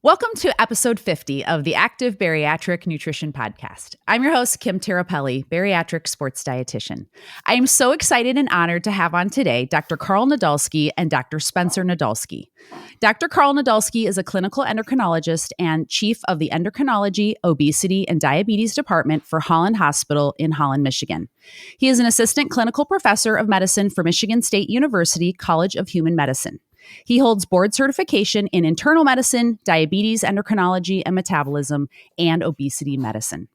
Welcome to episode 50 of the Active Bariatric Nutrition Podcast. I'm your host, Kim Tirapelli, bariatric sports dietitian. I am so excited and honored to have on today Dr. Karl Nadolsky and Dr. Spencer Nadolsky. Dr. Karl Nadolsky is a clinical endocrinologist and chief of the Endocrinology, Obesity, and Diabetes Department for Holland Hospital in Holland, Michigan. He is an assistant clinical professor of medicine for Michigan State University College of Human Medicine. He holds board certification in internal medicine, diabetes, endocrinology and metabolism, and obesity medicine.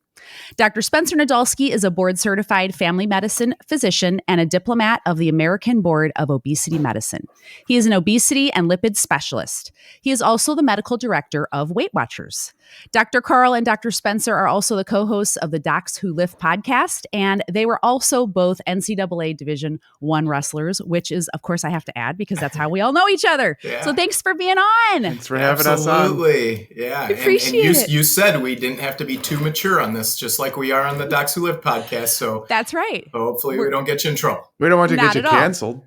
Dr. Spencer Nadolsky is a board-certified family medicine physician and a diplomat of the American Board of Obesity Medicine. He is an obesity and lipid specialist. He is also the medical director of Weight Watchers. Dr. Karl and Dr. Spencer are also the co-hosts of the Docs Who Lift podcast, and they were also both NCAA Division I wrestlers, which is, of course, I have to add because that's how we all know each other. Yeah. So thanks for being on. Thanks for having us on. Absolutely. Yeah. I appreciate it. You said we didn't have to be too mature on this, just like we are on the Docs Who Live podcast. So that's right. Hopefully we don't get you in trouble. We don't want to get you canceled.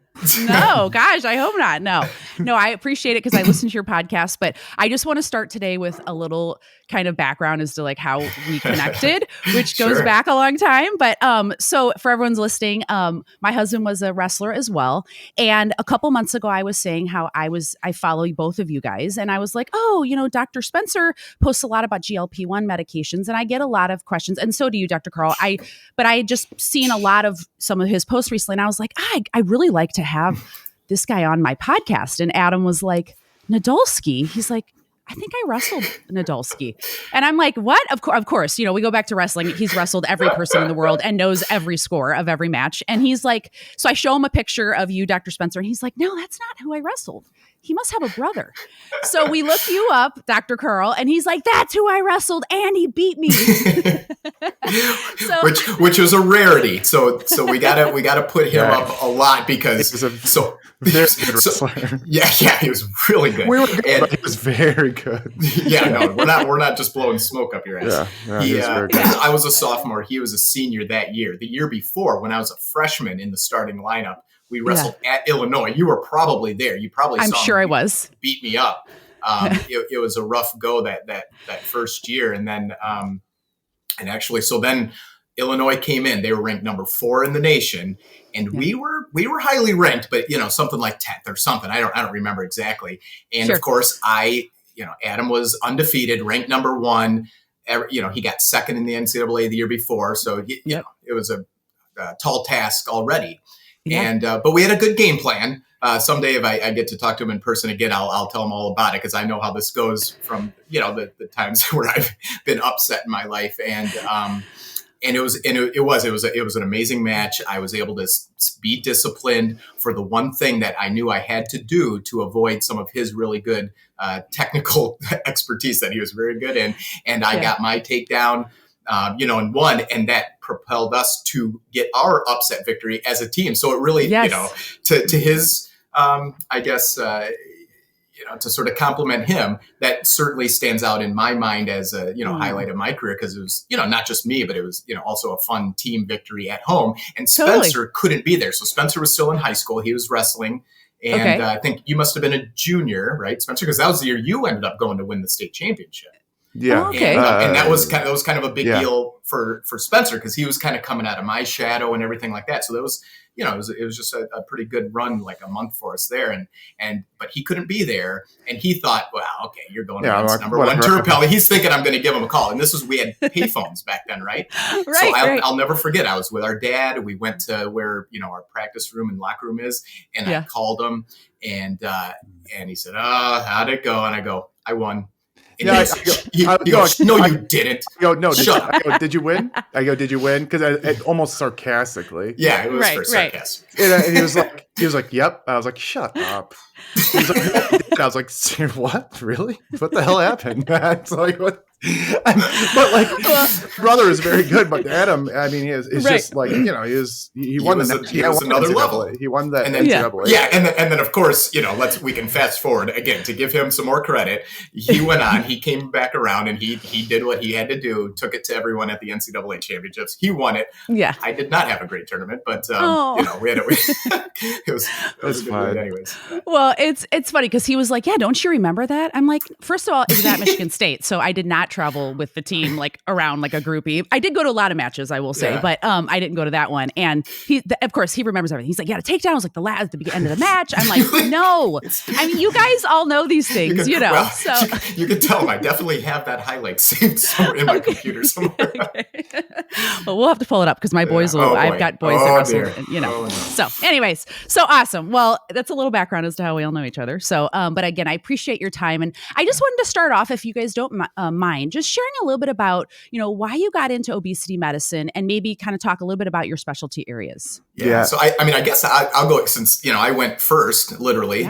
No, gosh, I hope not. No, I appreciate it because I listen to your podcast, but I just want to start today with a little kind of background as to like how we connected, which goes back a long time. But so for everyone's listening, my husband was a wrestler as well. And a couple months ago, I was saying how I follow both of you guys. And I was like, oh, Dr. Spencer posts a lot about GLP-1 medications and I get a lot of questions. And so do you, Dr. Karl. But I had just seen a lot of some of his posts recently. And I was like, I really like to have this guy on my podcast. And Adam was like, Nadolsky? He's like, I think I wrestled Nadolsky. And I'm like, what? Of course, we go back to wrestling. He's wrestled every person in the world and knows every score of every match. And he's like, so I show him a picture of you, Dr. Spencer. And he's like, no, that's not who I wrestled. He must have a brother. So we look you up, Dr. Karl, and he's like, that's who I wrestled and he beat me. Which was a rarity. So we gotta put him up a lot because he was really good. He was very good. We're not just blowing smoke up your ass. I was a sophomore. He was a senior that year. The year before, when I was a freshman in the starting lineup, we wrestled at Illinois. You were probably there. You probably I'm saw sure him I was. Beat me up. It was a rough go that first year. And then, so then Illinois came in. They were ranked number 4 in the nation. And we were highly ranked, but something like 10th or something. I don't remember exactly. And of course Adam was undefeated, ranked number 1. He got second in the NCAA the year before. So it was a tall task already. Yeah. And but we had a good game plan. Someday, if I get to talk to him in person again, I'll tell him all about it because I know how this goes from the times where I've been upset in my life. And it was an amazing match. I was able to be disciplined for the one thing that I knew I had to do to avoid some of his really good technical expertise that he was very good in. And I got my takedown. And won, and that propelled us to get our upset victory as a team. So it really, to his, to sort of compliment him, that certainly stands out in my mind as a, highlight of my career because it was, not just me, but it was, also a fun team victory at home. And Spencer couldn't be there. So Spencer was still in high school. He was wrestling. And I think you must have been a junior, right, Spencer? Because that was the year you ended up going to win the state championship. Yeah. Oh, okay. And that was kind of a big deal for Spencer because he was kind of coming out of my shadow and everything like that. So that was, it was just a pretty good run, like a month for us there. But he couldn't be there. And he thought, well, okay, you're going against number 1 Tirapelli. He's thinking I'm going to give him a call. And we had payphones back then, right? So I'll never forget. I was with our dad. We went to where, our practice room and locker room is. And I called him and he said, how'd it go? And I go, I won. And he goes, no, you didn't. I go, no, did you win? I go, did you win? Because I almost sarcastically. Yeah, it was for sarcasm. And he was like, yep. I was like, shut up. He was like, no, I was like, what? Really? What the hell happened? It's like, what? But like, brother is very good, but Adam, I mean, is just like, he won another level. He won that NCAA. Yeah, and then of course, we can fast forward again to give him some more credit. He went on, he came back around, and he did what he had to do, took it to everyone at the NCAA championships. He won it. Yeah, I did not have a great tournament, but we had it was good win anyways. Well, it's funny because he was like, "Yeah, don't you remember that?" I'm like, first of all, it was at Michigan State, so I did not travel with the team like around like a groupie. I did go to a lot of matches, I will say, but I didn't go to that one. And of course, he remembers everything. He's like, "Yeah, the takedown was like at the end of the match." I'm like, "No, I mean, you guys all know these things, so you can tell him I definitely have that highlight saved somewhere in my computer somewhere." Well, we'll have to pull it up because my boys will. I've got boys that wrestle, So, anyways, so awesome. Well, that's a little background as to how we all know each other. So, but again, I appreciate your time, and I just wanted to start off, if you guys don't mind, just sharing a little bit about why you got into obesity medicine, and maybe kind of talk a little bit about your specialty areas. Yeah. So I guess I'll go, since I went first, literally,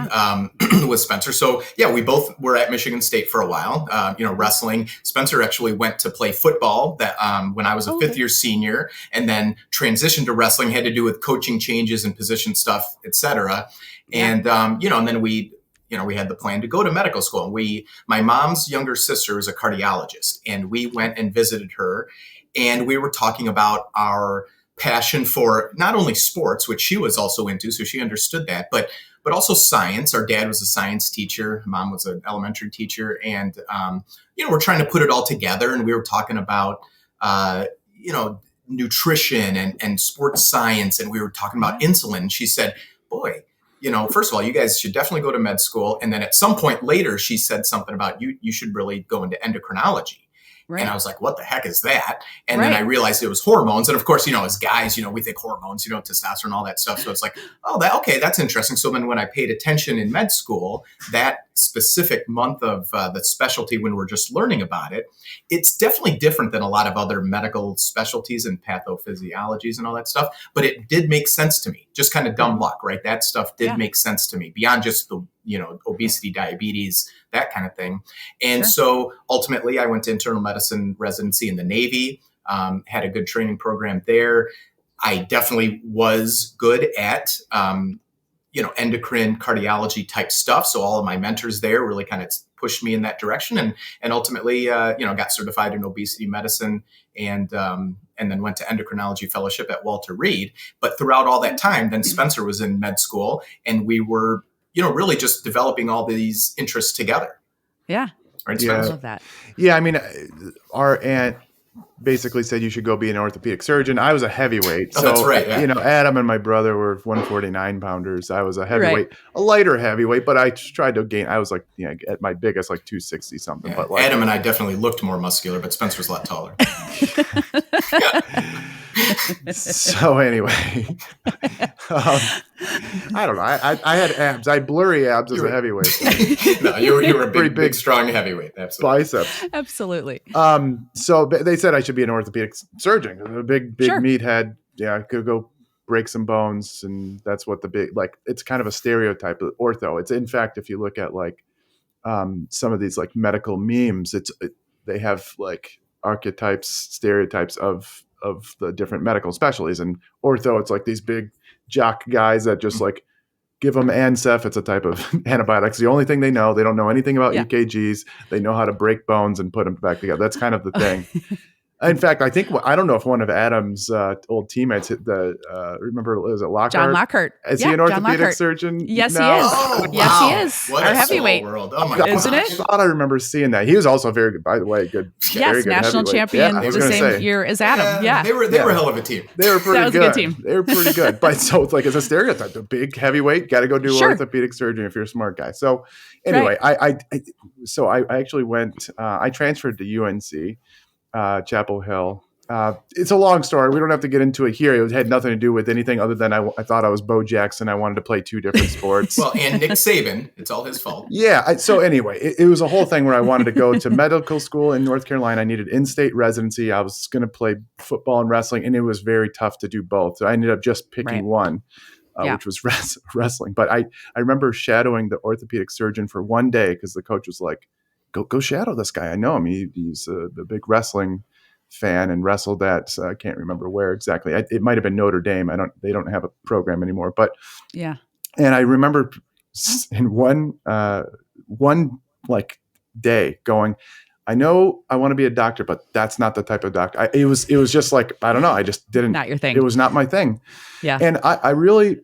with Spencer. So yeah, we both were at Michigan State for a while. Wrestling. Spencer actually went to play football when I was a fifth year senior, and then transitioned to wrestling. Had to do with coaching changes and position stuff, etc. And and then we had the plan to go to medical school. My mom's younger sister is a cardiologist, and we went and visited her, and we were talking about our passion for not only sports, which she was also into, so she understood that, but also science. Our dad was a science teacher. Mom was an elementary teacher. And, we're trying to put it all together. And we were talking about, nutrition and sports science. And we were talking about insulin. And she said, boy, first of all, you guys should definitely go to med school. And then at some point later, she said something about you should really go into endocrinology. Right. And I was like, what the heck is that? And then I realized it was hormones. And of course, as guys, we think hormones, testosterone, all that stuff. So it's like, that's interesting. So then when I paid attention in med school, that specific month of the specialty, when we're just learning about it, it's definitely different than a lot of other medical specialties and pathophysiologies and all that stuff. But it did make sense to me, just kind of dumb luck, right? That stuff did make sense to me beyond just the obesity, diabetes, that kind of thing. And so ultimately I went to internal medicine residency in the Navy, had a good training program there. I definitely was good at, endocrine cardiology type stuff. So all of my mentors there really kind of pushed me in that direction, and ultimately, got certified in obesity medicine, and then went to endocrinology fellowship at Walter Reed. But throughout all that time, then Spencer was in med school, and we were really just developing all these interests together. Yeah. Right, I love that. Yeah. I mean, our aunt basically said you should go be an orthopedic surgeon. I was a heavyweight. So, that's right. Yeah. Adam and my brother were 149 pounders. I was a heavyweight, a lighter heavyweight, but I tried to gain, I was like, at my biggest, like 260 something. Yeah. But like, Adam and I definitely looked more muscular, but Spencer's a lot taller. So anyway, I don't know. I had abs. I had blurry abs as a heavyweight. No, you were a big, strong heavyweight. Absolutely. Biceps. Absolutely. So they said I should be an orthopedic surgeon. A big meathead. Yeah, I could go break some bones, and that's what it's kind of a stereotype of ortho. It's, in fact, if you look at like some of these like medical memes, they have like archetypes, stereotypes of the different medical specialties. And ortho, it's like these big jock guys that just like give them Ancef. It's a type of antibiotics. The only thing they know. They don't know anything about EKGs. They know how to break bones and put them back together. That's kind of the thing. In fact, I don't know if one of Adam's old teammates remember, was it Lockhart? John Lockhart. Is he an orthopedic surgeon? Yes, now? he is. Oh, yes, wow. he is. What our a heavyweight. small world. Oh my God. Isn't it? I thought I remember seeing that. He was also very good, by the way. Good. Yes, very good national champion the same year as Adam. Yeah. They were a hell of a team. They were pretty that was good. A good team. They were pretty good. But so it's like, it's a stereotype. The big heavyweight, got to go do orthopedic surgery if you're a smart guy. So anyway, I actually went, I transferred to UNC, Chapel Hill. It's a long story. We don't have to get into it here. It had nothing to do with anything other than I thought I was Bo Jackson. I wanted to play two different sports. Well, and Nick Saban. It's all his fault. Yeah. So anyway, it was a whole thing where I wanted to go to medical school in North Carolina. I needed in-state residency. I was going to play football and wrestling, and it was very tough to do both. So I ended up just picking one, which was wrestling. But I remember shadowing the orthopedic surgeon for one day because the coach was like, go shadow this guy. I know him. He's a big wrestling fan and wrestled at I can't remember where exactly. It might have been Notre Dame. They don't have a program anymore. But yeah. And I remember in one like day going, I know I want to be a doctor, but that's not the type of doctor. It was just like, I don't know. I just didn't. Not your thing. It was not my thing. Yeah. And I really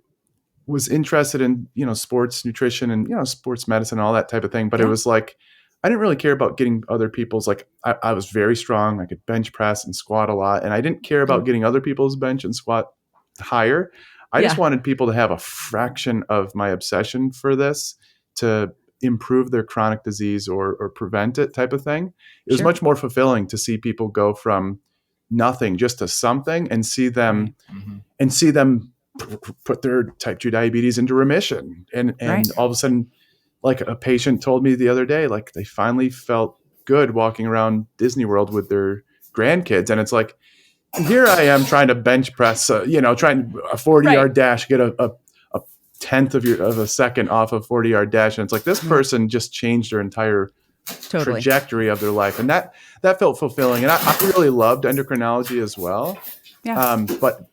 was interested in, sports nutrition and, sports medicine and all that type of thing. But it was like, I didn't really care about getting other people's, like, I was very strong. I could bench press and squat a lot. And I didn't care about getting other people's bench and squat higher. I just wanted people to have a fraction of my obsession for this to improve their chronic disease or prevent it type of thing. It was much more fulfilling to see people go from nothing just to something and see them put their type 2 diabetes into remission. And all of a sudden, like a patient told me the other day, like they finally felt good walking around Disney World with their grandkids. And it's like, here I am trying to bench press, trying a 40-yard dash, get a tenth of a second off a 40-yard dash. And it's like, this person just changed their entire trajectory of their life. And that felt fulfilling. And I really loved endocrinology as well. Yeah. But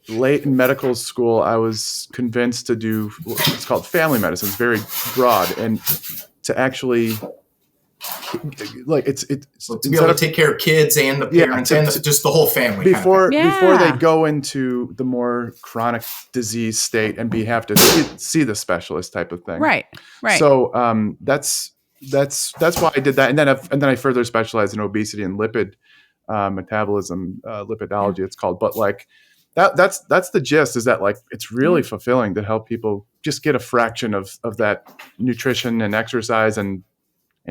late in medical school, I was convinced to do what's called family medicine. It's very broad, and to actually like it's to be able to take care of kids and the parents and just the whole family before they go into the more chronic disease state and have to see the specialist type of thing. Right. So that's why I did that, and then I further specialized in obesity and lipid metabolism, lipidology it's called. But like that's the gist, is that like it's really fulfilling to help people just get a fraction of that nutrition and exercise and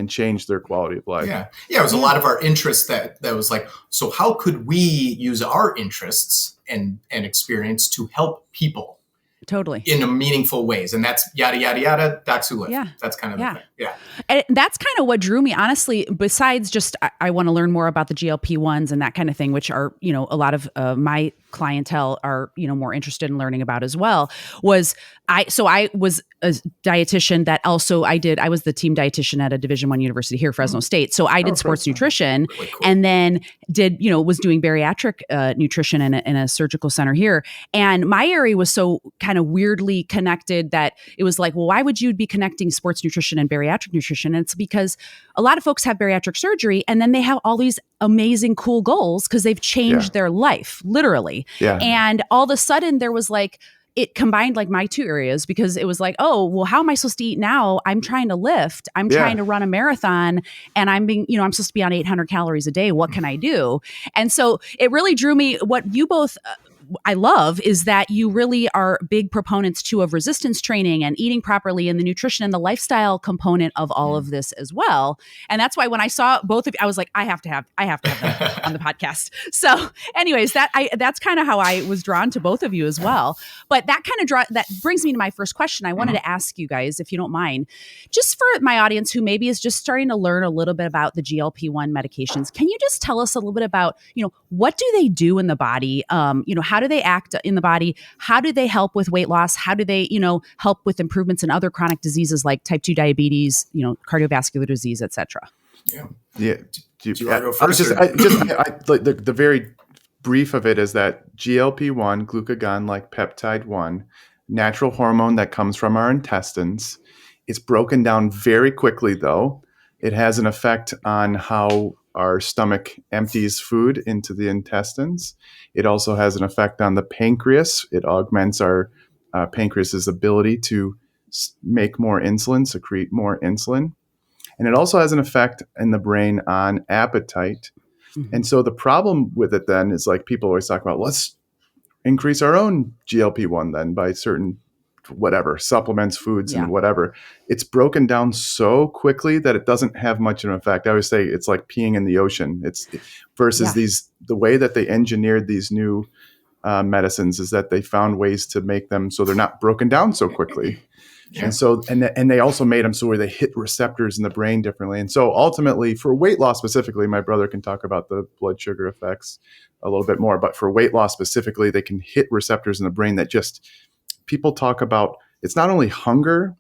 change their quality of life. Yeah. It was a lot of our interests that was like, so how could we use our interests and experience to help people totally in a meaningful ways? And that's yada, yada, yada, docs who live. Yeah. That's kind of the thing. Yeah. And that's kind of what drew me, honestly, besides just, I want to learn more about the GLP-1s and that kind of thing, which are, a lot of my clientele are, more interested in learning about as well, I was a dietitian that also I was the team dietitian at a Division I university here, Fresno State. So I did sports nutrition, really cool. And then was doing bariatric nutrition in a surgical center here. And my area was so kind of weirdly connected that it was like, well, why would you be connecting sports nutrition and bariatric nutrition? And it's because a lot of folks have bariatric surgery and then they have all these amazing, cool goals because they've changed their life, literally. Yeah. And all of a sudden there was like, it combined like my two areas, because it was like, oh, well, how am I supposed to eat now? I'm trying to lift. I'm trying to run a marathon, and I'm supposed to be on 800 calories a day. What can I do? And so it really drew me. What you both I love is that you really are big proponents too of resistance training and eating properly, and the nutrition and the lifestyle component of all of this as well. And that's why when I saw both of you, I was like, I have to have them on the podcast. So anyways, that's kind of how I was drawn to both of you as well. But that brings me to my first question. I wanted to ask you guys, if you don't mind, just for my audience who maybe is just starting to learn a little bit about the GLP-1 medications, can you just tell us a little bit about, what do they do in the body? How do they act in the body? How do they help with weight loss? How do they, help with improvements in other chronic diseases like type 2 diabetes, cardiovascular disease, et cetera? Yeah. Do you want to go first? The very brief of it is that GLP-1, glucagon-like peptide 1, natural hormone that comes from our intestines. It's broken down very quickly, though. It has an effect on how our stomach empties food into the intestines. It also has an effect on the pancreas. It augments our pancreas's ability to make more insulin, secrete more insulin. And it also has an effect in the brain on appetite. Mm-hmm. And so the problem with it then is, like, people always talk about, let's increase our own GLP-1 then by certain supplements, foods, and whatever. It's broken down so quickly that it doesn't have much of an effect. I always say it's like peeing in the ocean. Versus the way that they engineered these new medicines is that they found ways to make them so they're not broken down so quickly. Yeah. And so, and they also made them so where they hit receptors in the brain differently. And so ultimately, for weight loss specifically, my brother can talk about the blood sugar effects a little bit more, but for weight loss specifically, they can hit receptors in the brain that just, people talk about, it's not only hunger,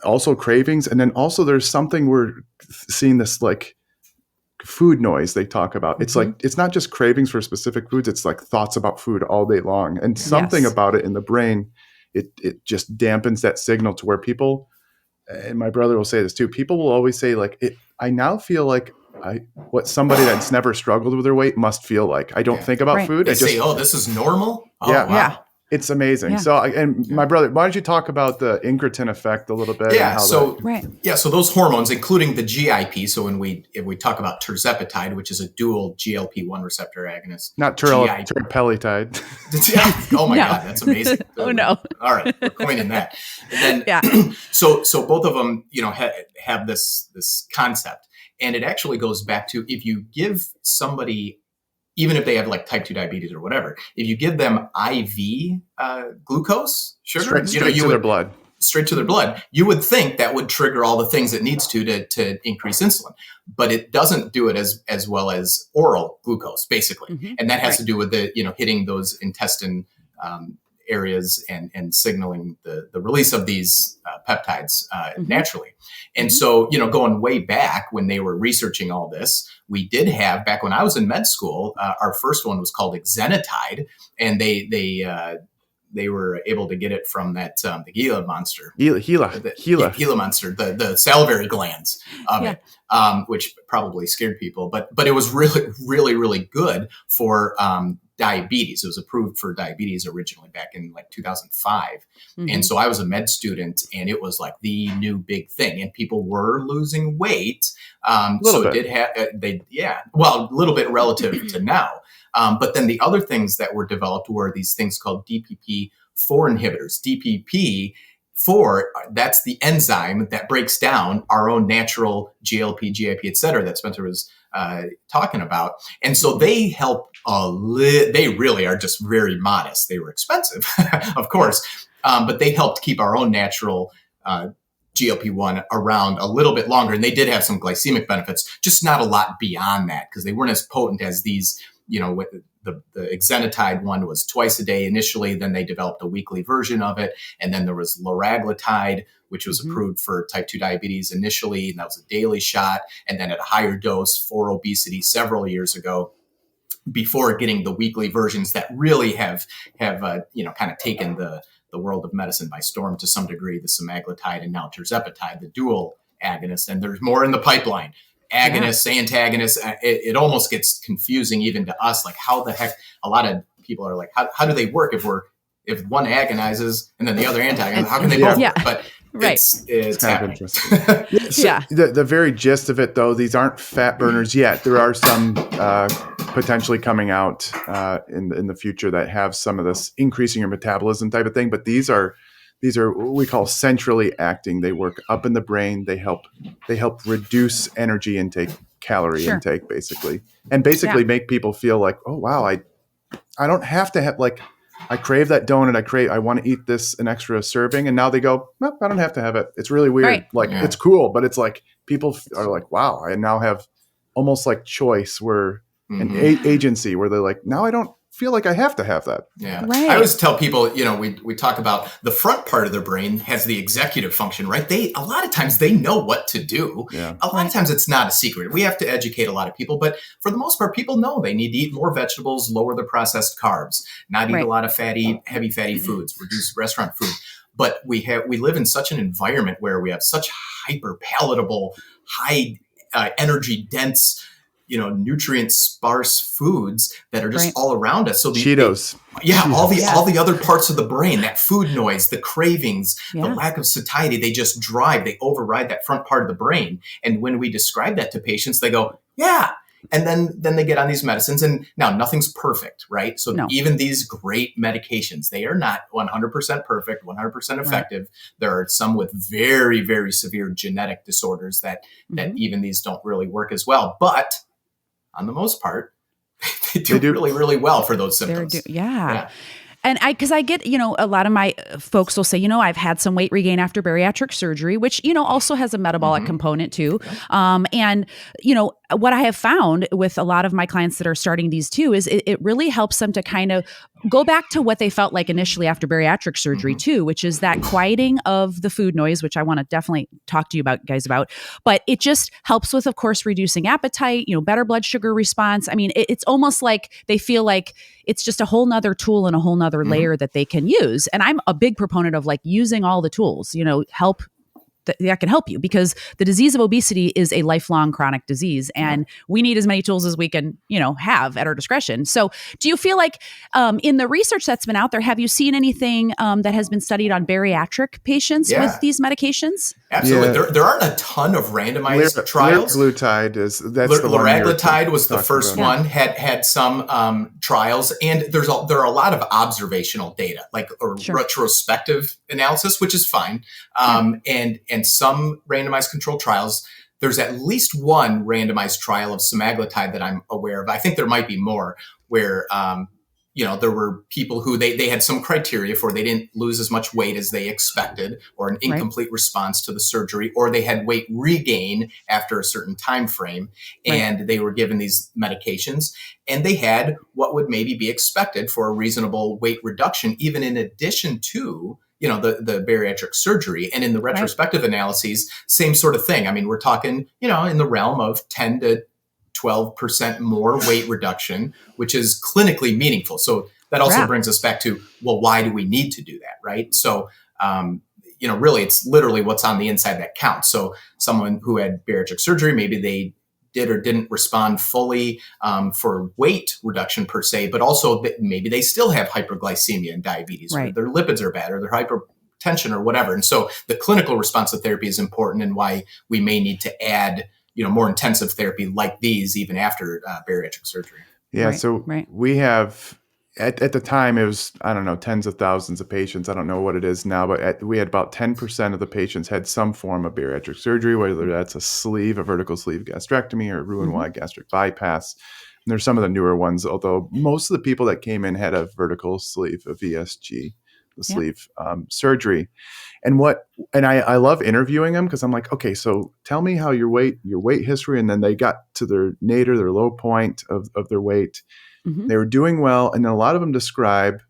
also cravings. And then also there's something we're seeing this like food noise they talk about. It's like, it's not just cravings for specific foods. It's like thoughts about food all day long. And something about it in the brain, it just dampens that signal to where people, and my brother will say this too, people will always say like, I now feel like what somebody that's never struggled with their weight must feel like. I don't think about food. They say, oh, this is normal? Oh, yeah. Wow. Yeah. It's amazing. Yeah. So, my brother, why don't you talk about the incretin effect a little bit? Yeah. So those hormones, including the GIP. So if we talk about tirzepatide, which is a dual GLP-1 receptor agonist, not tirapelitide. Oh my God, that's amazing. Oh no. All right, we're coining that. And then, so both of them, have this concept, and it actually goes back to if you give somebody, even if they have like type 2 diabetes or whatever, if you give them IV glucose, sugar, straight to their blood, you would think that would trigger all the things it needs to increase insulin, but it doesn't do it as well as oral glucose, basically. And that has to do with the, hitting those intestine areas and signaling the release of these peptides naturally. And so, going way back when they were researching all this, we did have, back when I was in med school, our first one was called exenatide, and they were able to get it from that the Gila monster. Gila monster, the salivary glands of it, which probably scared people, but it was really, really, really good for diabetes. It was approved for diabetes originally back in like 2005. And so I was a med student, and it was like the new big thing, and people were losing weight. So it did have, a little bit relative to now. But then the other things that were developed were these things called DPP-4 inhibitors. DPP-4, that's the enzyme that breaks down our own natural GLP, GIP, et cetera, that Spencer was talking about. And so they help they really are just very modest. They were expensive, of course, but they helped keep our own natural GLP-1 around a little bit longer. And they did have some glycemic benefits, just not a lot beyond that, because they weren't as potent as these, with the exenatide one was twice a day initially. Then they developed a weekly version of it. And then there was liraglutide, which was approved for type 2 diabetes initially. And that was a daily shot. And then at a higher dose for obesity several years ago, before getting the weekly versions that really have kind of taken the world of medicine by storm to some degree, the semaglutide and now tirzepatide, the dual agonist. And there's more in the pipeline. Agonists, antagonists, it almost gets confusing even to us. Like, how the heck, a lot of people are like, how do they work if one agonizes and then the other antagonizes? How can they both work? But it's kind of interesting. The very gist of it, though, these aren't fat burners yet. There are some potentially coming out in the future that have some of this increasing your metabolism type of thing. But these are what we call centrally acting. They work up in the brain. They help reduce energy intake, calorie intake, basically, and make people feel like, oh wow, I don't have to have, like, I crave that donut. I want to eat an extra serving. And now they go, no, I don't have to have it. It's really weird. Right. It's cool, but it's like, people are like, wow, I now have almost like choice where an agency where they're like, now I don't feel like I have to have that. Yeah. Right. I always tell people, we talk about the front part of their brain has the executive function, right? A lot of times they know what to do. Yeah. A lot of times it's not a secret. We have to educate a lot of people, but for the most part, people know they need to eat more vegetables, lower the processed carbs, not eat a lot of heavy fatty foods, reduce restaurant food. But we live in such an environment where we have such hyper palatable, high energy dense, nutrient sparse foods that are just all around us. So Cheetos. All the other parts of the brain, that food noise, the cravings, the lack of satiety, they just they override that front part of the brain. And when we describe that to patients, they go, yeah. And then they get on these medicines, and now nothing's perfect, right? So even these great medications, they are not 100% perfect, 100% effective. Right. There are some with very, very severe genetic disorders that even these don't really work as well. But on the most part, they do really, really well for those symptoms. Yeah. And because I get, a lot of my folks will say, I've had some weight regain after bariatric surgery, which, also has a metabolic component too. And, what I have found with a lot of my clients that are starting these too is it really helps them to kind of go back to what they felt like initially after bariatric surgery too, which is that quieting of the food noise, which I want to definitely talk to you guys about. But it just helps with, of course, reducing appetite, better blood sugar response. I mean, it's almost like they feel like it's just a whole nother tool and a whole nother layer that they can use. And I'm a big proponent of like using all the tools, help that can help you, because the disease of obesity is a lifelong chronic disease, and we need as many tools as we can, have at our discretion. So do you feel like in the research that's been out there, have you seen anything that has been studied on bariatric patients with these medications? Absolutely. Yeah. There aren't a ton of randomized trials. Liraglutide that's the one. Liraglutide was the first one, had some trials, and there are a lot of observational data, like retrospective analysis, which is fine. And some randomized controlled trials. There's at least one randomized trial of semaglutide that I'm aware of. I think there might be more where, there were people who they had some criteria for, they didn't lose as much weight as they expected, or an incomplete response to the surgery, or they had weight regain after a certain time frame, and they were given these medications, and they had what would maybe be expected for a reasonable weight reduction, even in addition to the bariatric surgery. And in the retrospective analyses, same sort of thing. I mean, we're talking, in the realm of 10 to 12% more weight reduction, which is clinically meaningful. So that also brings us back to, well, why do we need to do that? Right. So, really, it's literally what's on the inside that counts. So someone who had bariatric surgery, maybe they did or didn't respond fully for weight reduction per se, but also maybe they still have hyperglycemia and diabetes, or their lipids are bad, or their hypertension or whatever. And so the clinical response to therapy is important, and why we may need to add, more intensive therapy like these even after bariatric surgery. Yeah. We have, at the time, it was, I don't know, tens of thousands of patients. I don't know what it is now, but we had about 10% of the patients had some form of bariatric surgery, whether that's a vertical sleeve gastrectomy, or Roux-en-Y gastric bypass. And there's some of the newer ones, although most of the people that came in had a vertical sleeve, a VSG, the sleeve surgery. And I love interviewing them, because I'm like, okay, so tell me how your weight history. And then they got to their nadir, their low point of their weight. They were doing well, and then a lot of them describe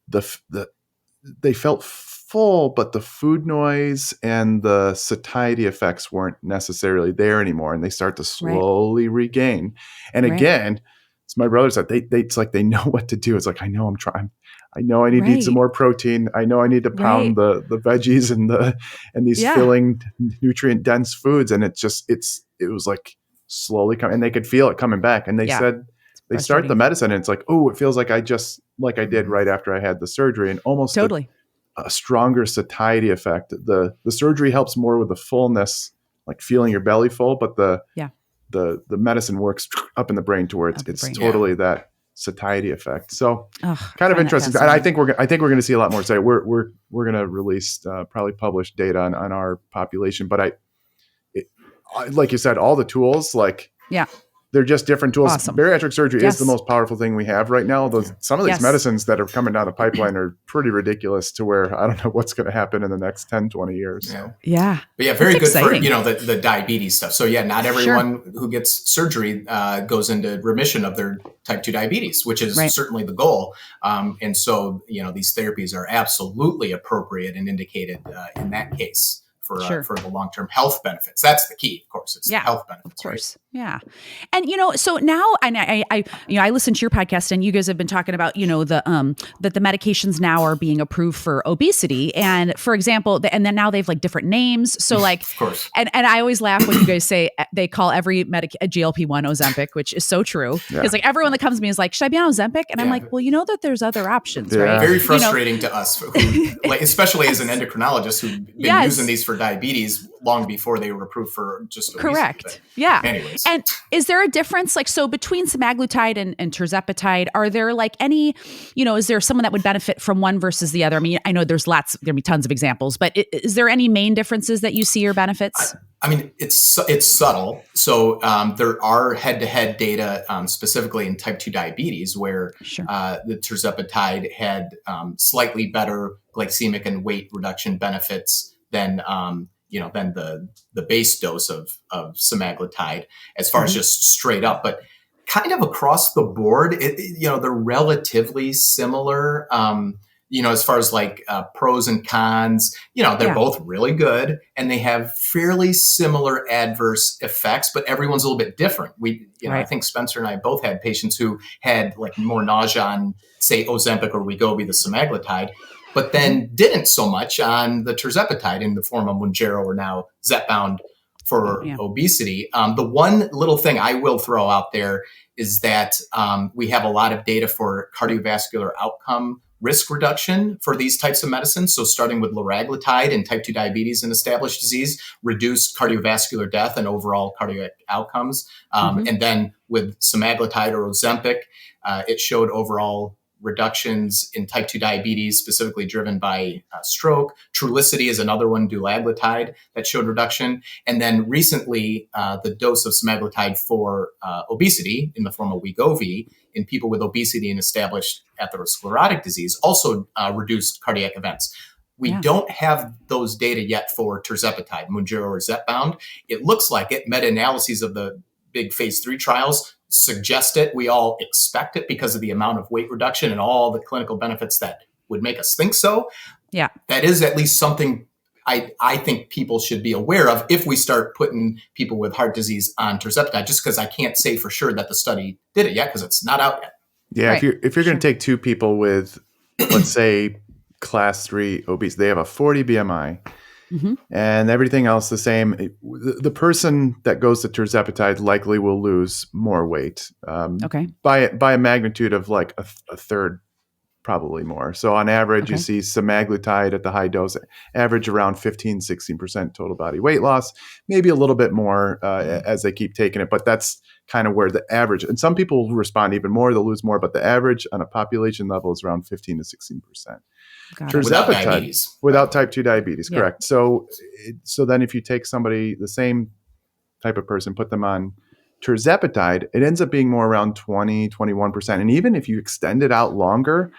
they felt full, but the food noise and the satiety effects weren't necessarily there anymore, and they start to slowly regain. And again, it's my brother said it's like they know what to do. It's like, I know I'm trying. I know I need to eat some more protein. I know I need to pound the veggies and these filling, nutrient dense foods, and it was like slowly coming, and they could feel it coming back. And they said, they start the medicine, and it's like, oh, it feels like I did right after I had the surgery, and almost a stronger satiety effect. The surgery helps more with the fullness, like feeling your belly full, but the medicine works up in the brain to where it's totally that satiety effect. So kind of interesting. And I think we're going to see a lot more. We're going to release probably publish data on our population, but like you said, all the tools, they're just different tools. Awesome. Bariatric surgery is the most powerful thing we have right now. Some of these medicines that are coming down the pipeline are pretty ridiculous, to where I don't know what's going to happen in the next 10, 20 years. Yeah. But very good exciting for, the diabetes stuff. So not everyone who gets surgery goes into remission of their type 2 diabetes, which is certainly the goal. And so, these therapies are absolutely appropriate and indicated in that case. For the long-term health benefits. That's the key, of course. It's the health benefits, of course. Right? Yeah. And, so now, and I listened to your podcast, and you guys have been talking about, that the medications now are being approved for obesity. And for example, and then now they've different names. So of course. And I always laugh when you guys say they call every a GLP-1 Ozempic, which is so true. Because everyone that comes to me is like, should I be on Ozempic? And I'm like, well, that there's other options, right? Very frustrating to us, who, especially as an endocrinologist who've been using these for diabetes long before they were approved for just obesity. Correct. Yeah. Anyways. And is there a difference, between semaglutide and tirzepatide? Are there any, is there someone that would benefit from one versus the other? I mean, I know there's be tons of examples, but is there any main differences that you see or benefits? I mean, it's subtle. So there are head-to-head data specifically in type 2 diabetes where the tirzepatide had slightly better glycemic and weight reduction benefits than the base dose of semaglutide, as far as just straight up. But kind of across the board, they're relatively similar. As far as like pros and cons, they're both really good and they have fairly similar adverse effects, but everyone's a little bit different. I think Spencer and I both had patients who had like more nausea on, say, Ozempic or Wegovy, the semaglutide, but then didn't so much on the tirzepatide in the form of Mounjaro or now Zepbound for obesity. The one little thing I will throw out there is that we have a lot of data for cardiovascular outcome risk reduction for these types of medicines. So starting with liraglutide in type 2 diabetes and established disease, reduced cardiovascular death and overall cardiac outcomes. And then with semaglutide or Ozempic, it showed overall reductions in type 2 diabetes, specifically driven by stroke. Trulicity is another one, dulaglutide, that showed reduction. And then recently, the dose of semaglutide for obesity in the form of Wegovy in people with obesity and established atherosclerotic disease also reduced cardiac events. We don't have those data yet for tirzepatide, Mounjaro or Zepbound. It looks like it. Meta-analyses of the big phase 3 trials suggest it. We all expect it because of the amount of weight reduction and all the clinical benefits that would make us think so. Yeah. That is at least something I think people should be aware of if we start putting people with heart disease on tirzepatide, just because I can't say for sure that the study did it yet because it's not out yet. Yeah. Right. If you're going to take two people with, let's say, class 3 obese, they have a 40 BMI, and everything else the same. The person that goes to tirzepatide likely will lose more weight by a magnitude of like a third, probably more. So on average, you see semaglutide at the high dose average around 15-16% total body weight loss, maybe a little bit more as they keep taking it. But that's kind of where the average, and some people will respond even more, they'll lose more, but the average on a population level is around 15-16%. Tirzepatide without type 2 diabetes, correct. So then if you take somebody, the same type of person, put them on tirzepatide, it ends up being more around 20-21%. And even if you extend it out longer,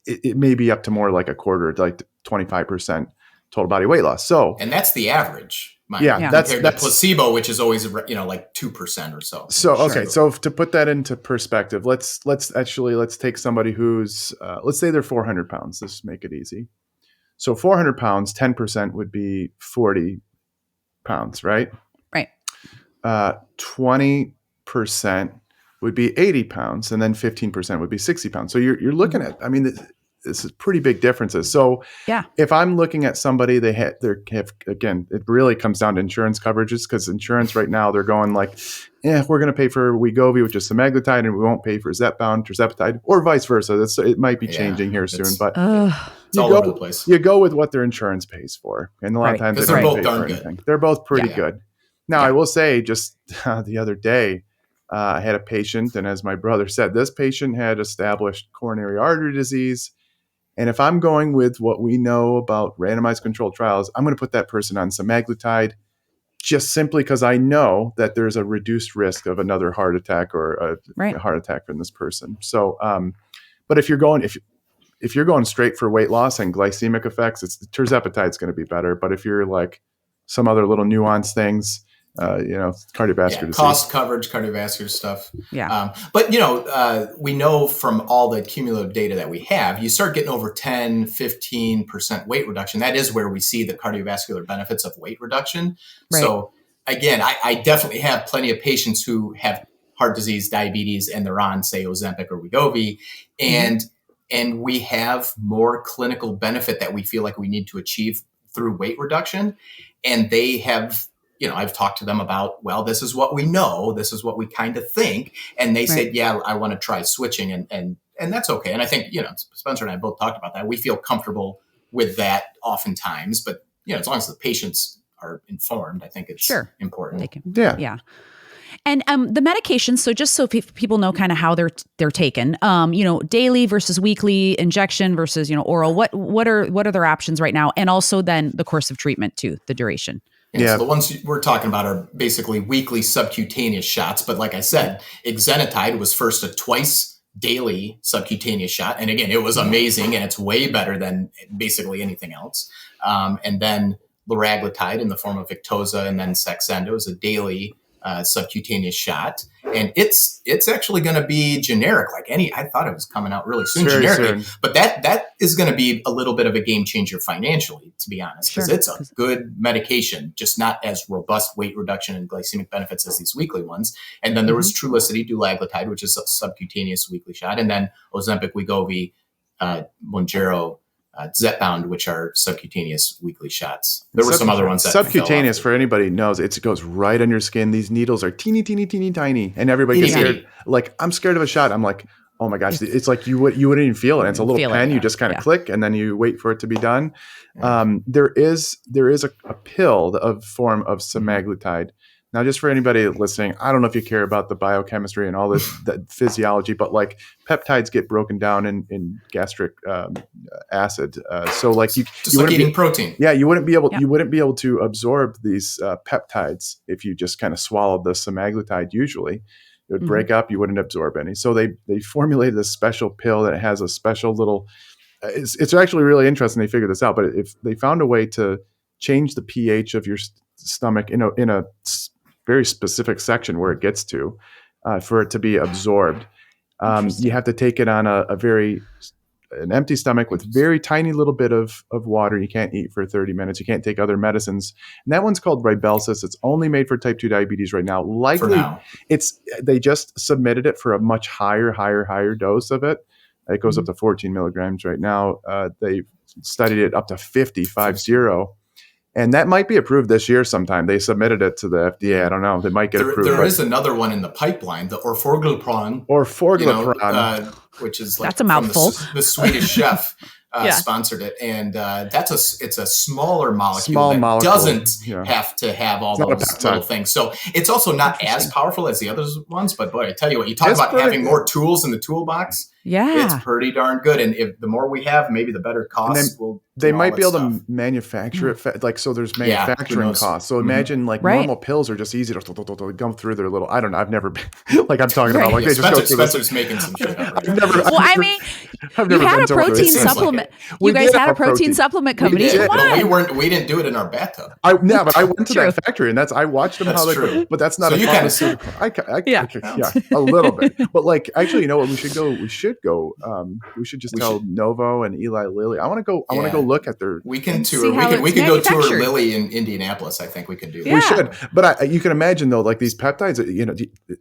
it may be up to more like a quarter, like 25% total body weight loss. And that's the average. That's placebo, which is always like 2% or so. So to put that into perspective, let's take somebody who's let's say they're 400 pounds. Let's make it easy. So 400 pounds, 10% would be 40 pounds, right? Right. 20% would be 80 pounds, and then 15% would be 60 pounds. So you're looking at, I mean, this is pretty big differences. So if I'm looking at somebody, again, it really comes down to insurance coverages, because insurance right now, they're going like, we're going to pay for Wegovy, which is semaglutide, and we won't pay for Zepbound, tirzepatide, or vice versa. It might be changing here soon, but it's all over the place. You go with what their insurance pays for. And a lot of times they don't pay for anything. They're both pretty good. Now, I will say, just the other day, I had a patient, and as my brother said, this patient had established coronary artery disease. And if I'm going with what we know about randomized controlled trials, I'm going to put that person on semaglutide just simply because I know that there's a reduced risk of another heart attack or a heart attack from this person. So, but if you're going straight for weight loss and glycemic effects, tirzepatide is going to be better. But if you're like some other little nuanced things, cardiovascular disease. Cost coverage, cardiovascular stuff. But we know from all the cumulative data that we have, you start getting over 10-15% weight reduction. That is where we see the cardiovascular benefits of weight reduction. Right. So again, I definitely have plenty of patients who have heart disease, diabetes, and they're on, say, Ozempic or Wegovy, and we have more clinical benefit that we feel like we need to achieve through weight reduction, and they have. I've talked to them about, well, this is what we know. This is what we kind of think. And they said, I want to try switching. And that's okay. And I think, Spencer and I both talked about that. We feel comfortable with that oftentimes. But, as long as the patients are informed, I think it's important. Yeah. And the medications, so just so people know kind of how they're taken, daily versus weekly, injection versus, oral, what are their options right now? And also then the course of treatment too, the duration. So the ones we're talking about are basically weekly subcutaneous shots. But like I said, exenatide was first a twice daily subcutaneous shot. And again, it was amazing, and it's way better than basically anything else. And then liraglutide in the form of Victoza and then Saxenda is a daily subcutaneous shot. And it's actually going to be generic, like I thought it was coming out really soon, generically. Soon. But that is going to be a little bit of a game changer financially, to be honest, because it's a good medication, just not as robust weight reduction and glycemic benefits as these weekly ones. And then there was Trulicity, dulaglutide, which is a subcutaneous weekly shot. And then Ozempic, Wegovy, Mounjaro, Zepbound, which are subcutaneous weekly shots. There were some other ones that subcutaneous, for anybody who knows, it goes right on your skin. These needles are teeny, teeny, teeny, tiny, and everybody gets scared. Like, I'm scared of a shot. I'm like, oh my gosh, it's like you wouldn't even feel it. And it's a little pen. You just kind of click, and then you wait for it to be done. There is a pill, a form of semaglutide. Now, just for anybody listening, I don't know if you care about the biochemistry and all this the physiology, but like peptides get broken down in gastric acid. So like you like eating protein. Yeah, you wouldn't be able to absorb these peptides if you just kind of swallowed the semaglutide. Usually, it would break up. You wouldn't absorb any. So they formulated this special pill that has a special little. It's actually really interesting. They figured this out, but if they found a way to change the pH of your stomach in a very specific section where it gets to, for it to be absorbed. You have to take it on an empty stomach with very tiny little bit of water. You can't eat for 30 minutes. You can't take other medicines. And that one's called Ribelsis. It's only made for type 2 diabetes right now. Likely, they just submitted it for a much higher dose of it. It goes up to 14 milligrams right now. They studied it up to 50. And that might be approved this year sometime. They submitted it to the FDA. I don't know. They might get approved. There is another one in the pipeline, the orforglipron. Which is like that's a mouthful. The Swedish chef sponsored it. And it's a smaller molecule that doesn't have to have all those little things. So it's also not as powerful as the other ones. But boy, I tell you what, you talk about having more tools in the toolbox. Yeah, it's pretty darn good. And if the more we have, maybe the better costs will. They might be able to manufacture it. Like, so there's manufacturing costs. So imagine normal pills are just easy to go through their little, I don't know. I've never been like I'm talking about, like they just go through Spencer's making some shit up right you had a protein supplement. You guys had a protein supplement company. We didn't do it in our bathtub. But I went to that factory and I watched them how they go, but that's not a pharmaceutical. A little bit. But like, actually, you know what? We should just tell Novo and Eli Lilly. I want to go look at their. We can tour. We can go tour Lilly in Indianapolis. I think we could do that. We should. But you can imagine though, like these peptides,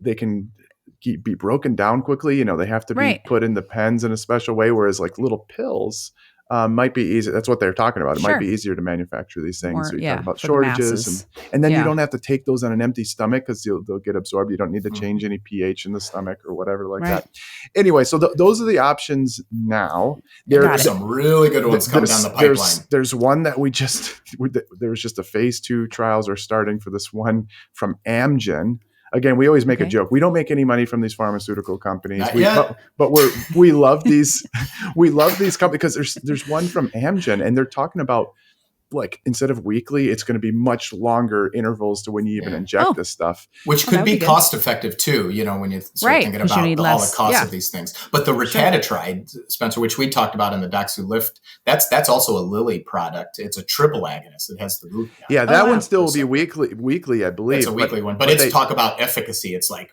they can be broken down quickly. They have to be put in the pens in a special way. Whereas like little pills might be easy. That's what they're talking about. It might be easier to manufacture these things. So you talk about shortages, and then you don't have to take those on an empty stomach because they'll get absorbed. You don't need to change any pH in the stomach or whatever like that. Anyway, so those are the options now. There are some really good ones coming down the pipeline. There's one that there's just a phase 2 trials are starting for this one from Amgen. Again, we always make a joke. We don't make any money from these pharmaceutical companies, but we love these. We love these companies because there's one from Amgen, and they're talking about like instead of weekly, it's going to be much longer intervals to when you even inject this stuff, which could be cost effective too. When you start thinking about all the costs of these things. But the retatride, Spencer, which we talked about in the Docs Who Lift, that's also a Lilly product. It's a triple agonist. It has the glucagon. Yeah, that one still will be weekly, I believe. It's a weekly one, but it's talk about efficacy. It's like.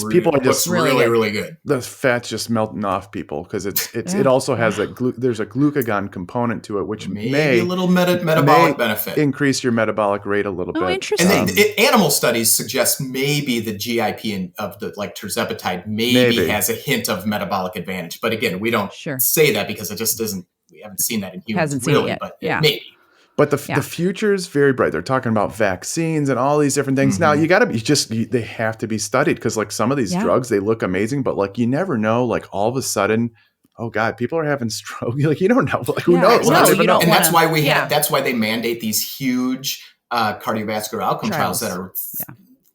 People are just really good. The fat's just melting off people because it also has there's a glucagon component to it, which may a little metabolic benefit, increase your metabolic rate a little bit. Interesting. And animal studies suggest maybe the GIP of the tirzepatide maybe has a hint of metabolic advantage, but again, we don't say that because it just isn't. We haven't seen that in humans. Hasn't seen it yet. But maybe. But the future is very bright. They're talking about vaccines and all these different things. Now you got to they have to be studied because like some of these drugs, they look amazing, but like you never know, like all of a sudden, oh God, people are having stroke. Like you don't know, like who knows? And that's why that's why they mandate these huge cardiovascular outcome trials that are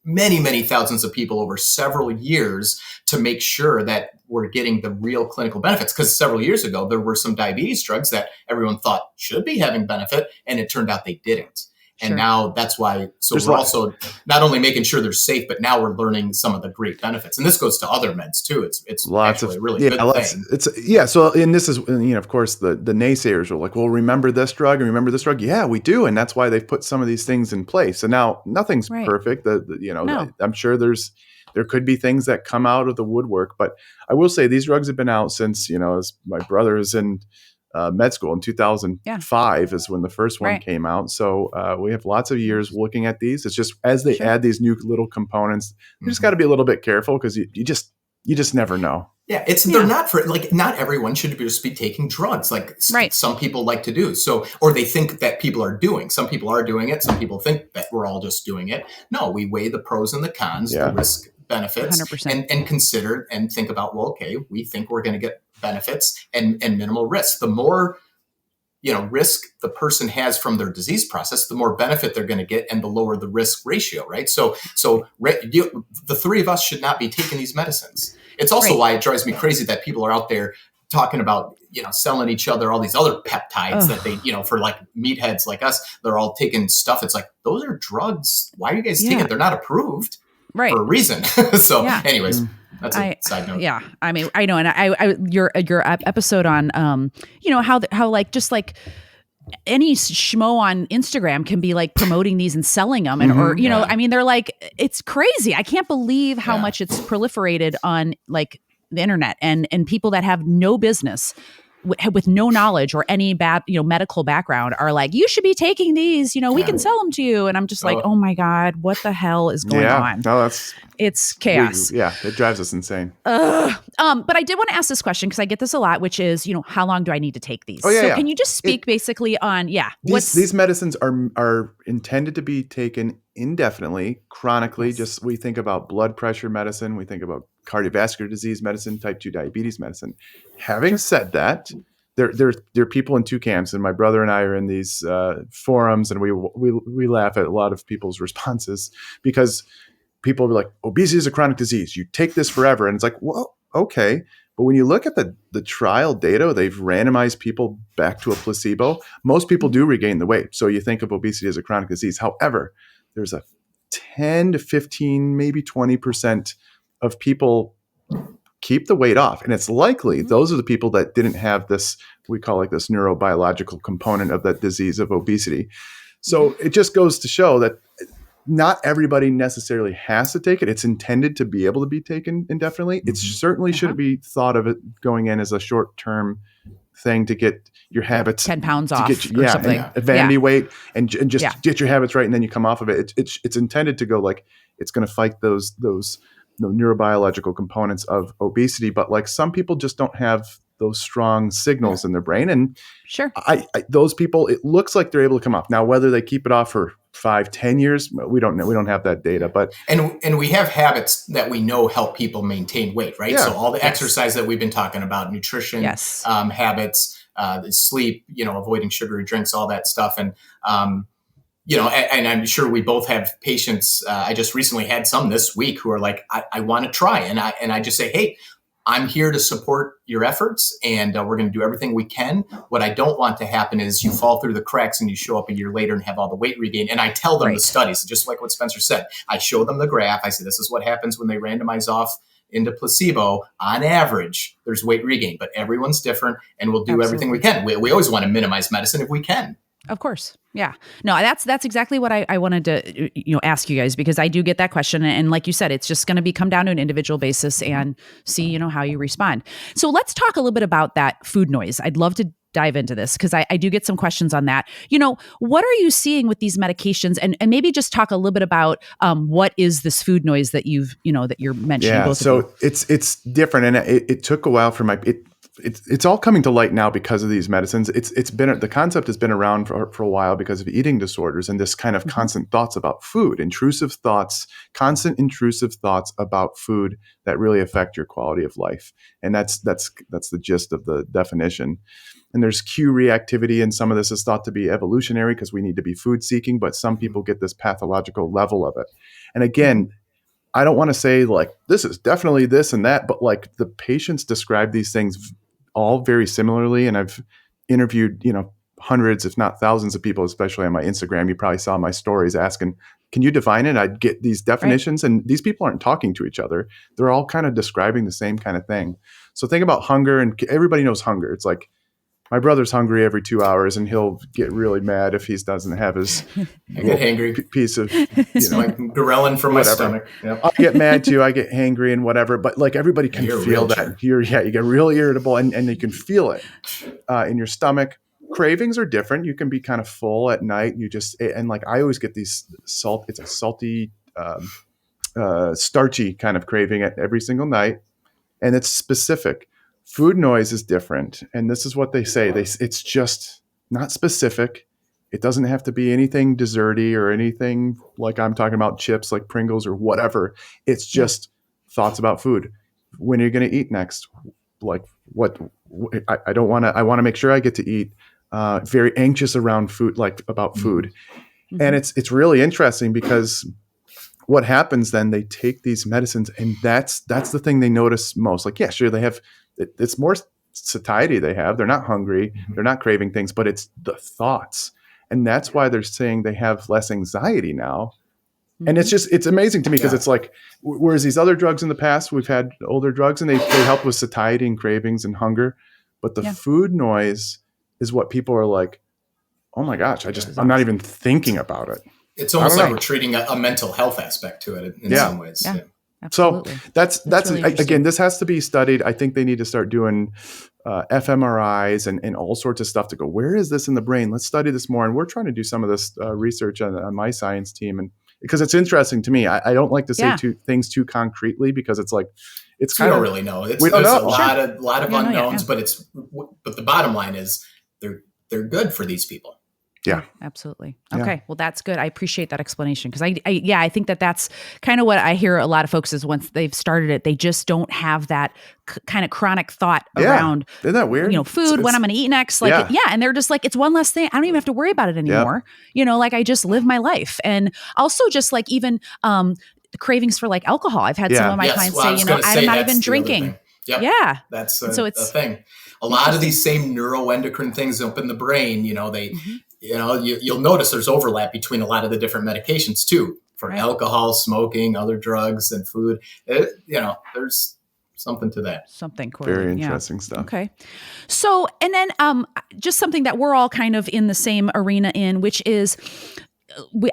many, many thousands of people over several years to make sure that we're getting the real clinical benefits. Because several years ago, there were some diabetes drugs that everyone thought should be having benefit, and it turned out they didn't. And now that's why, so we're also not only making sure they're safe, but now we're learning some of the great benefits. And this goes to other meds too. It's actually a really good thing. So, and this is, of course, the naysayers are like, well, remember this drug and remember this drug? Yeah, we do. And that's why they've put some of these things in place. So now nothing's perfect. No. I'm sure there could be things that come out of the woodwork, but I will say these drugs have been out since, as my brother is in med school in 2005 is when the first one came out. So we have lots of years looking at these. It's just as they add these new little components, you just got to be a little bit careful because you just never know. Yeah, they're not for not everyone should just be taking drugs like some people like to do. So, or they think that people are doing. Some people are doing it. Some people think that we're all just doing it. No, we weigh the pros and the cons, the risk benefits, 100%. and consider and think about, well, okay, we think we're going to get benefits and minimal risk. The more risk the person has from their disease process, the more benefit they're going to get and the lower the risk ratio, right? So the three of us should not be taking these medicines. It's also why it drives me crazy that people are out there talking about, selling each other all these other peptides that they, for like meatheads like us, they're all taking stuff. It's like, those are drugs. Why are you guys taking it? They're not approved for a reason. So anyways, that's a side note. Yeah. I mean, I know. And your episode on, how like, just like any schmo on Instagram can be like promoting these and selling them. And, I mean, they're like, it's crazy. I can't believe how much it's proliferated on like the internet and people that have no business with no knowledge or any bad, medical background are like, you should be taking these, we can sell them to you. And I'm just like, oh my God, what the hell is going on? No, it's chaos. It drives us insane. But I did want to ask this question because I get this a lot, which is, how long do I need to take these? Can you just speak basically on, these medicines are intended to be taken indefinitely, chronically. Just we think about blood pressure medicine, we think about cardiovascular disease medicine, type 2 diabetes medicine. Having said that, there are people in two camps, and my brother and I are in these forums, and we laugh at a lot of people's responses because people are like, obesity is a chronic disease. You take this forever. And it's like, well, okay. But when you look at the trial data, they've randomized people back to a placebo. Most people do regain the weight. So you think of obesity as a chronic disease. However, there's a 10 to 15, maybe 20% of people keep the weight off. And it's likely those are the people that didn't have this, we call like this neurobiological component of that disease of obesity. So it just goes to show that not everybody necessarily has to take it. It's intended to be able to be taken indefinitely. It certainly shouldn't be thought of it going in as a short-term thing to get your habits 10 pounds off or something, vanity weight and just get your habits right. And then you come off of it. It's intended to go like, it's going to fight those neurobiological components of obesity. But like some people just don't have those strong signals in their brain. And I those people, it looks like they're able to come off. Now, whether they keep it off for 5-10 years, we don't know. We don't have that data, but and we have habits that we know help people maintain weight, right? So all the exercise that we've been talking about, nutrition, habits, sleep, avoiding sugary drinks, all that stuff. And, and I'm sure we both have patients. I just recently had some this week who are like, I want to try. And I just say, hey, I'm here to support your efforts, and we're going to do everything we can. What I don't want to happen is you fall through the cracks and you show up a year later and have all the weight regain. And I tell them the studies, just like what Spencer said. I show them the graph. I say, this is what happens when they randomize off into placebo. On average, there's weight regain, but everyone's different, and we'll do everything we can. We always want to minimize medicine if we can. Of course. Yeah. No, that's exactly what I wanted to, ask you guys, because I do get that question. And like you said, it's just going to come down to an individual basis and see, how you respond. So let's talk a little bit about that food noise. I'd love to dive into this because I do get some questions on that. What are you seeing with these medications? And maybe just talk a little bit about what is this food noise that that you're mentioning. Yeah. So it's different. And it took a while for it's all coming to light now because of these medicines. The concept has been around for a while because of eating disorders and this kind of constant thoughts about food, constant intrusive thoughts about food that really affect your quality of life. And that's the gist of the definition. And there's cue reactivity, and some of this is thought to be evolutionary because we need to be food seeking, but some people get this pathological level of it. And again, I don't want to say like, this is definitely this and that, but like the patients describe these things all very similarly. And I've interviewed, hundreds, if not thousands of people, especially on my Instagram. You probably saw my stories asking, can you define it? I'd get these definitions, and these people aren't talking to each other. They're all kind of describing the same kind of thing. So think about hunger, and everybody knows hunger. It's like, my brother's hungry every 2 hours, and he'll get really mad if he doesn't have his I get hangry. piece of, like ghrelin from my stomach. Yep. I get mad too. I get hangry and whatever. But like everybody can feel that. You get real irritable, and you can feel it in your stomach. Cravings are different. You can be kind of full at night. And like I always get these it's a salty, starchy kind of craving at every single night, and it's specific. Food noise is different, and this is what they say. It's just not specific. It doesn't have to be anything desserty or anything like I'm talking about, chips like Pringles or whatever. It's just thoughts about food. When are you going to eat next? Like what? I want to make sure I get to eat. Very anxious around food, like about food, and it's really interesting because what happens then? They take these medicines, and that's the thing they notice most. Like, yeah, sure, they have. It's more satiety they have. They're not hungry. They're not craving things, but it's the thoughts. And that's why they're saying they have less anxiety now. And it's amazing to me because it's like, whereas these other drugs in the past, we've had older drugs and they help with satiety and cravings and hunger. But the food noise is what people are like, oh my gosh, I'm not even thinking about it. It's almost like we're treating a mental health aspect to it in some ways. Yeah. Absolutely. So that's really again, this has to be studied. I think they need to start doing fMRIs and all sorts of stuff to go, where is this in the brain? Let's study this more. And we're trying to do some of this research on my science team. And because it's interesting to me, I don't like to say things too concretely because it's like, it's kind of, we don't really know. There's a lot of unknowns, but the bottom line is they're good for these people. Yeah, absolutely. Okay. Yeah. Well, that's good. I appreciate that explanation. Cause I think that's kind of what I hear a lot of folks is once they've started it, they just don't have that kind of chronic thought around, isn't that weird? Food, when I'm going to eat next, and they're just like, it's one less thing. I don't even have to worry about it anymore. Like I just live my life. And also just like even, the cravings for like alcohol. I've had some of my clients say, I'm not even drinking. Yep. Yeah. That's the thing. A lot of these same neuroendocrine things up in the brain, you'll notice there's overlap between a lot of the different medications too, for alcohol, smoking, other drugs and food. There's something to that. Something cool. Very interesting stuff. Okay. So, and then just something that we're all kind of in the same arena in, which is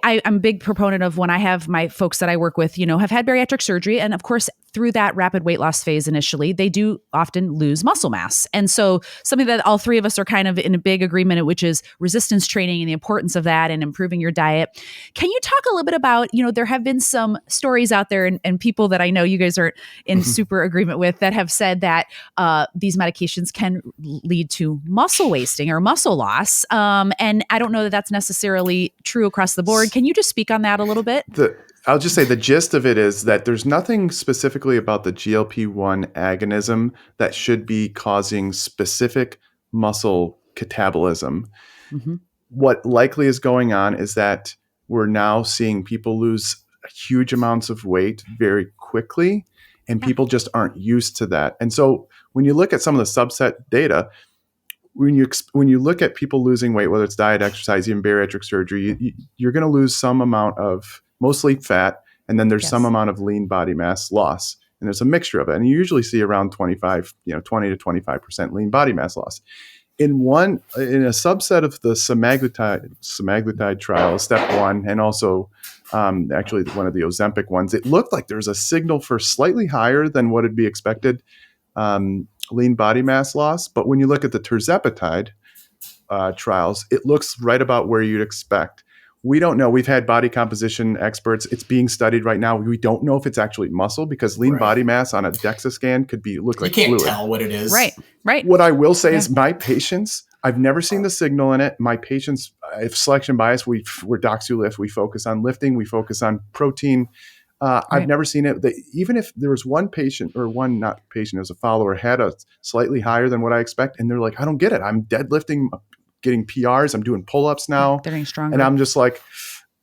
I'm a big proponent of when I have my folks that I work with, have had bariatric surgery. And of course, through that rapid weight loss phase initially, they do often lose muscle mass. And so something that all three of us are kind of in a big agreement, which is resistance training and the importance of that and improving your diet. Can you talk a little bit about, there have been some stories out there and people that I know you guys are in super agreement with that have said that these medications can lead to muscle wasting or muscle loss. And I don't know that that's necessarily true across the board. Can you just speak on that a little bit? I'll just say the gist of it is that there's nothing specifically about the GLP-1 agonism that should be causing specific muscle catabolism. What likely is going on is that we're now seeing people lose huge amounts of weight very quickly, and people just aren't used to that. And so when you look at some of the subset data, when you look at people losing weight, whether it's diet, exercise, even bariatric surgery, you're going to lose some amount of mostly fat, and then there's some amount of lean body mass loss, and there's a mixture of it. And you usually see around 20 to 25% lean body mass loss. In a subset of the semaglutide trial, step 1, and also actually one of the Ozempic ones, it looked like there was a signal for slightly higher than what would be expected lean body mass loss. But when you look at the tirzepatide trials, it looks right about where you'd expect. We don't know. We've had body composition experts. It's being studied right now. We don't know if it's actually muscle because lean body mass on a DEXA scan could look like fluid. You can't tell what it is. Right. What I will say is my patients, I've never seen the signal in it. My patients, if selection bias, we're docs who lift. We focus on lifting. We focus on protein. I've never seen it. Even if there was one patient or one, not patient, as a follower, had a slightly higher than what I expect. And they're like, I don't get it. I'm deadlifting, getting PRs. I'm doing pull-ups now. They're getting stronger. And I'm just like,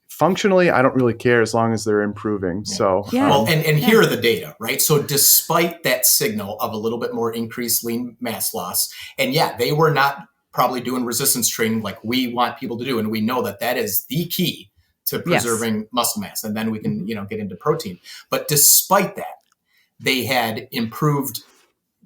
functionally, I don't really care as long as they're improving. So, well, and here are the data, right? So despite that signal of a little bit more increased lean mass loss, and they were not probably doing resistance training like we want people to do. And we know that that is the key to preserving muscle mass. And then we can, get into protein. But despite that, they had improved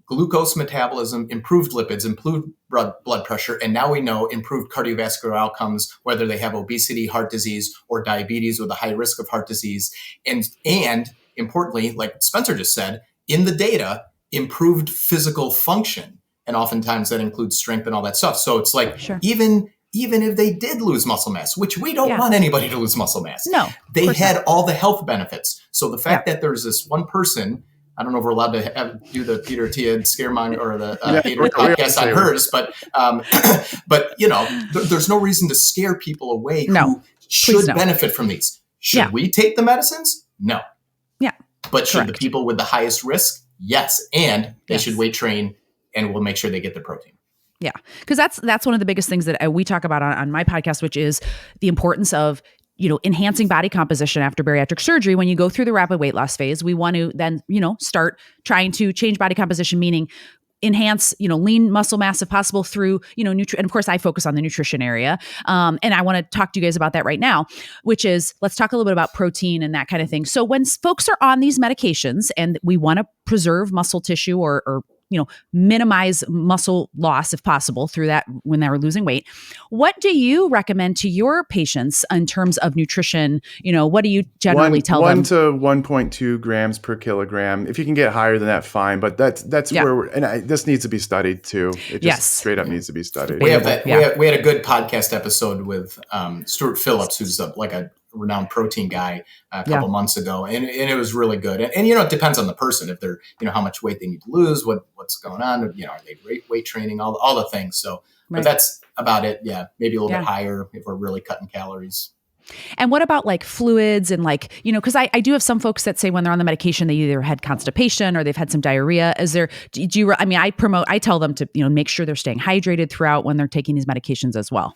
glucose metabolism, improved lipids, improved blood pressure, and now we know improved cardiovascular outcomes, whether they have obesity, heart disease, or diabetes with a high risk of heart disease. And importantly, like Spencer just said, in the data, improved physical function. And oftentimes that includes strength and all that stuff. So it's like, even if they did lose muscle mass, which we don't want anybody to lose muscle mass, they had all the health benefits. So the fact that there's this one person, I don't know if we're allowed to do the Peter Attia scaremonger or the hater podcast on hers, but there's no reason to scare people away who should benefit from these. Should we take the medicines? No. Yeah. But should the people with the highest risk? Yes. And they should weight train, and we'll make sure they get the protein. Yeah. Because that's one of the biggest things that we talk about on my podcast, which is the importance of enhancing body composition after bariatric surgery. When you go through the rapid weight loss phase, we want to then, start trying to change body composition, meaning enhance, lean muscle mass if possible through, and of course I focus on the nutrition area. And I want to talk to you guys about that right now, which is, let's talk a little bit about protein and that kind of thing. So when folks are on these medications and we want to preserve muscle tissue or minimize muscle loss if possible through that when they were losing weight, what do you recommend to your patients in terms of nutrition? What do you generally tell them? 1 to 1.2 grams per kilogram. If you can get higher than that, fine. But that's where this needs to be studied too. It just straight up needs to be studied. We had a good podcast episode with Stuart Phillips, who's a renowned protein guy a couple months ago. And it was really good. And it depends on the person, if they're, how much weight they need to lose, what's going on, are they weight training, all the things. So, but that's about it. Yeah. Maybe a little bit higher if we're really cutting calories. And what about like fluids and because I do have some folks that say when they're on the medication, they either had constipation or they've had some diarrhea. I tell them to, make sure they're staying hydrated throughout when they're taking these medications as well.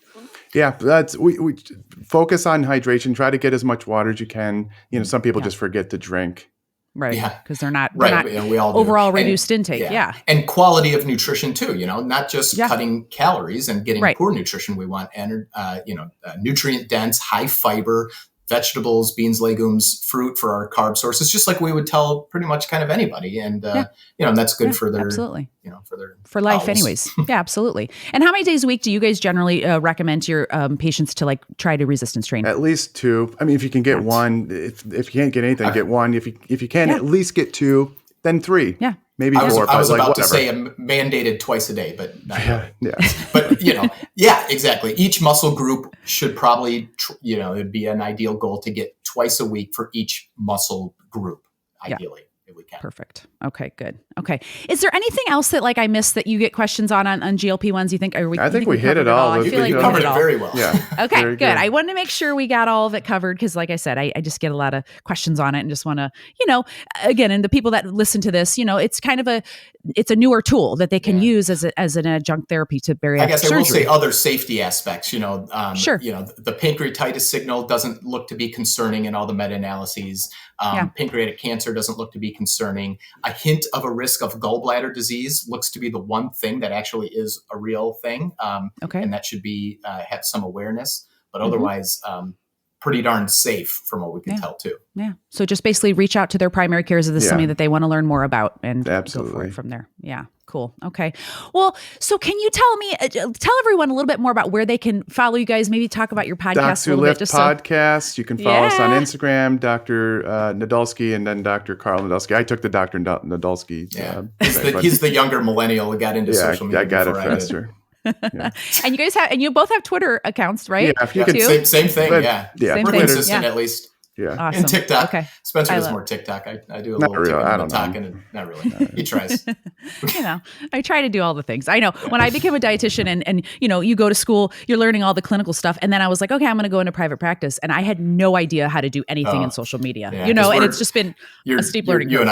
Yeah, we focus on hydration. Try to get as much water as you can. Some people just forget to drink. Right. Yeah. Because they're not we all overall reduced intake. Yeah. And quality of nutrition too, not just cutting calories and getting poor nutrition. We want, nutrient dense, high fiber, vegetables, beans, legumes, fruit for our carb sources, just like we would tell pretty much kind of anybody. And, and that's good for their, for life anyways. Yeah, absolutely. And how many days a week do you guys generally recommend to your patients to try to resistance train? At least 2. I mean, if you can get 1, if you can't get anything, get 1. If you can at least get 2, then 3. Yeah. Maybe 4. I was about to say mandated twice a day, but not But exactly. Each muscle group should probably, it'd be an ideal goal to get twice a week for each muscle group, ideally, if we can. Perfect. Okay, good. Okay. Is there anything else that I missed that you get questions on GLP-1s? You think? I think we hit it all. I feel like we covered it very well. Yeah. Okay, good. I wanted to make sure we got all of it covered because, like I said, I just get a lot of questions on it and just want to, again, and the people that listen to this, it's kind of it's a newer tool that they can use as an adjunct therapy to bariatric surgery. I guess I will say other safety aspects. Sure. The pancreatitis signal doesn't look to be concerning in all the meta-analyses. Pancreatic cancer doesn't look to be concerning. A hint of a risk of gallbladder disease looks to be the one thing that actually is a real thing. And that should be have some awareness, but otherwise pretty darn safe from what we can tell too. Yeah. So just basically reach out to their primary cares if this is something that they want to learn more about and go for it from there. Yeah. Cool. Okay. Well, so can you tell everyone a little bit more about where they can follow you guys? Maybe talk about your podcast a little bit. Podcast. You can follow us on Instagram, Dr. Nadolsky, and then Dr. Karl Nadolsky. I took the Dr. Nadolsky. He's the younger millennial who got into social media. I got it faster. And you both have Twitter accounts, right? Yeah, same thing. We're consistent at least. Yeah. Awesome. And TikTok. Okay. Spencer does more TikTok. I do a little TikTok. Not really. He tries. I try to do all the things. I know when I became a dietitian and you go to school, you're learning all the clinical stuff. And then I was like, okay, I'm going to go into private practice. And I had no idea how to do anything in social media, and it's just been a steep learning curve. You and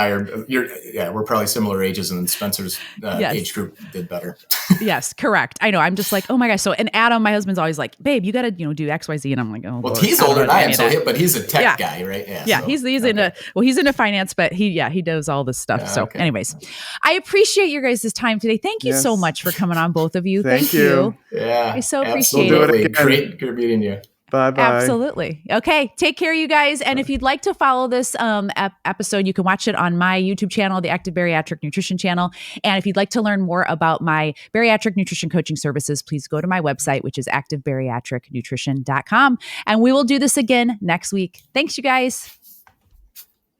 I we're probably similar ages, and Spencer's age group did better. Yes, correct. I know. I'm just like, oh my gosh. So, and Adam, my husband's always like, babe, you got to, do X, Y, Z. And I'm like, oh, well, he's older than I am. But he's a tech guy, right? Yeah. So. He's he's into finance, but he does all this stuff. So anyways, I appreciate your guys' time today. Thank you so much for coming on, both of you. Thank you. Yeah. I so appreciate it. Great meeting you. Bye-bye. Absolutely. Okay. Take care, you guys. And if you'd like to follow this episode, you can watch it on my YouTube channel, the Active Bariatric Nutrition channel. And if you'd like to learn more about my bariatric nutrition coaching services, please go to my website, which is activebariatricnutrition.com. And we will do this again next week. Thanks, you guys.